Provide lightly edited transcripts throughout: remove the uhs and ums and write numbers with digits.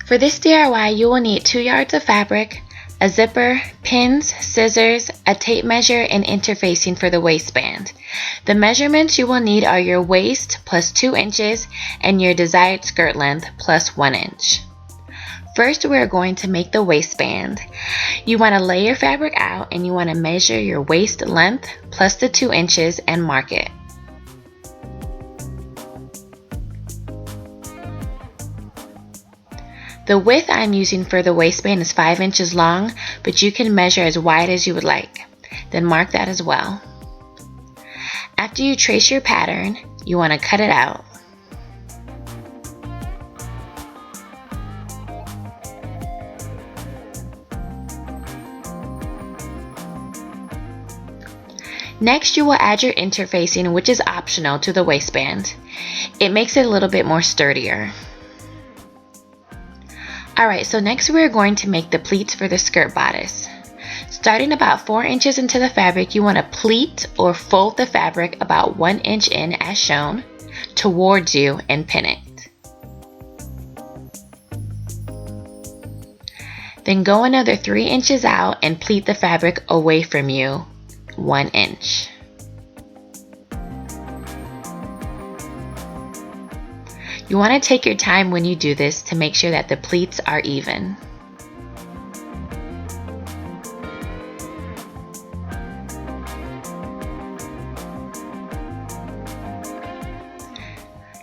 For this DIY, you will need 2 yards of fabric, a zipper, pins, scissors, a tape measure, and interfacing for the waistband. The measurements you will need are your waist plus 2 inches and your desired skirt length plus 1 inch. First, we are going to make the waistband. You want to lay your fabric out and you want to measure your waist length plus the 2 inches and mark it. The width I'm using for the waistband is 5 inches long, but you can measure as wide as you would like. Then mark that as well. After you trace your pattern, you want to cut it out. Next, you will add your interfacing, which is optional, to the waistband. It makes it a little bit more sturdier. Alright, so next we are going to make the pleats for the skirt bodice. Starting about 4 inches into the fabric, you want to pleat or fold the fabric about 1 inch in as shown towards you and pin it. Then go another 3 inches out and pleat the fabric away from you 1 inch. You want to take your time when you do this to make sure that the pleats are even.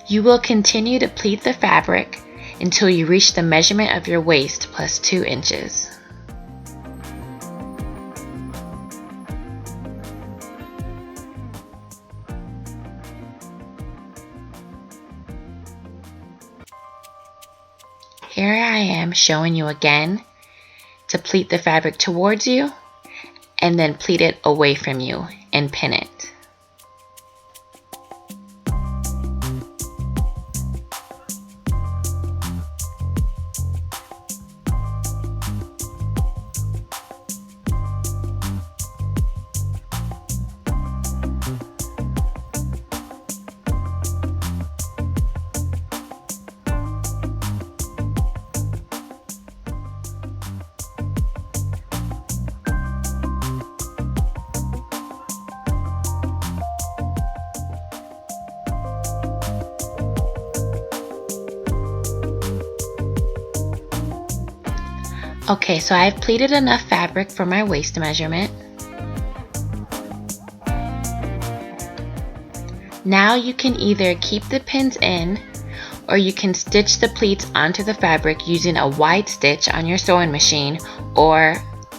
You will continue to pleat the fabric until you reach the measurement of your waist plus 2 inches. Here I am showing you again to pleat the fabric towards you and then pleat it away from you and pin it. Okay, so I've pleated enough fabric for my waist measurement. Now you can either keep the pins in or you can stitch the pleats onto the fabric using a wide stitch on your sewing machine or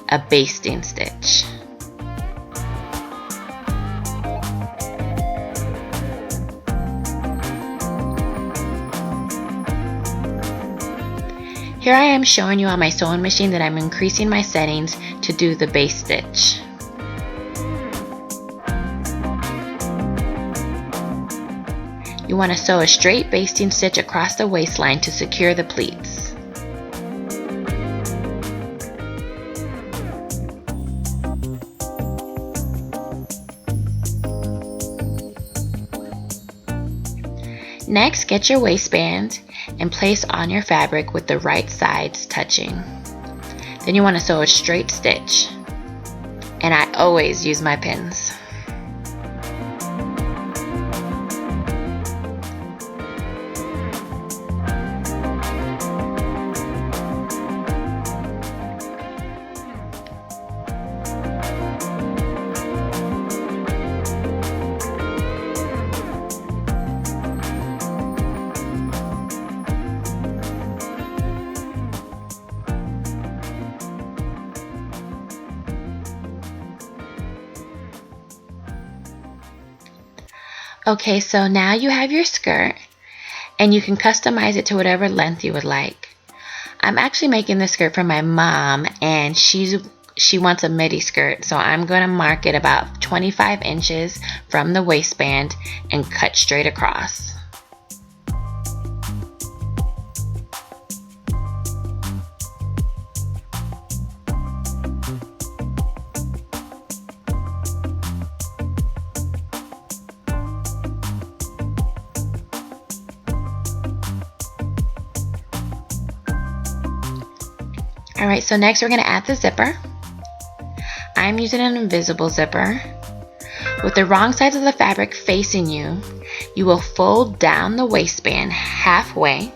a basting stitch. Here I am showing you on my sewing machine that I'm increasing my settings to do the base stitch. You want to sew a straight basting stitch across the waistline to secure the pleats. Next, get your waistband and place on your fabric with the right sides touching. Then you want to sew a straight stitch, and I always use my pins. Okay, so now you have your skirt and you can customize it to whatever length you would like. I'm actually making the skirt for my mom and she wants a midi skirt, so I'm going to mark it about 25 inches from the waistband and cut straight across. Alright, so next we're going to add the zipper. I'm using an invisible zipper. With the wrong sides of the fabric facing you, you will fold down the waistband halfway.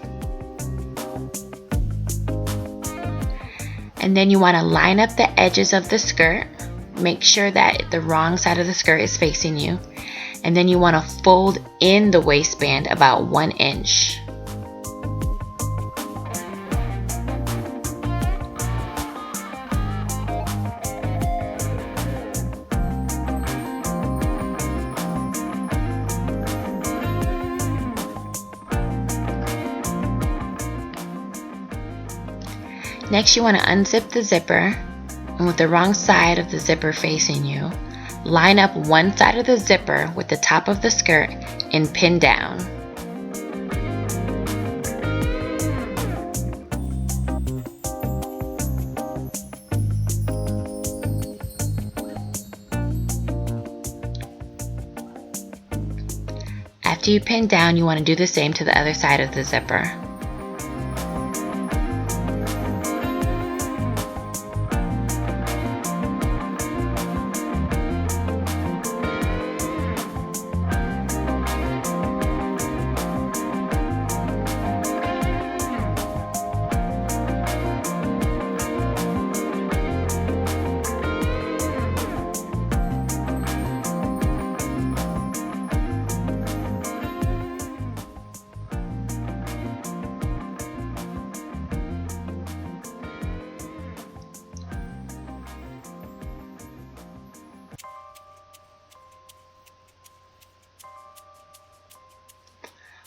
And then you want to line up the edges of the skirt. Make sure that the wrong side of the skirt is facing you. And then you want to fold in the waistband about 1 inch. Next, you want to unzip the zipper, and with the wrong side of the zipper facing you, line up one side of the zipper with the top of the skirt and pin down. After you pin down, you want to do the same to the other side of the zipper.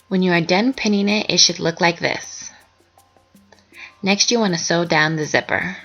When you are done pinning it, it should look like this. Next, you want to sew down the zipper.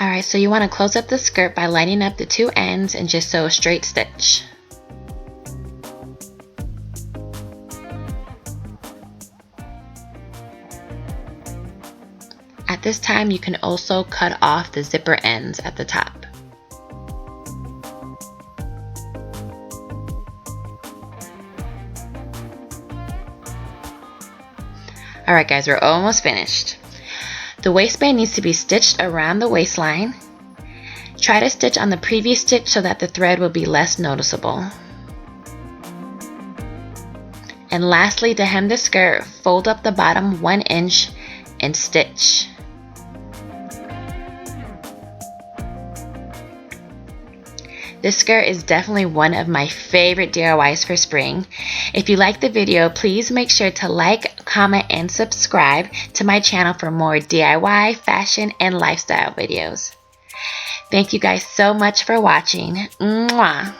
Alright, so you want to close up the skirt by lining up the two ends and just sew a straight stitch. At this time, you can also cut off the zipper ends at the top. Alright guys, we're almost finished. The waistband needs to be stitched around the waistline. Try to stitch on the previous stitch so that the thread will be less noticeable. And lastly, to hem the skirt, fold up the bottom 1 inch and stitch. This skirt is definitely one of my favorite DIYs for spring. If you like the video, please make sure to like, comment, and subscribe to my channel for more DIY, fashion, and lifestyle videos. Thank you guys so much for watching. Mwah!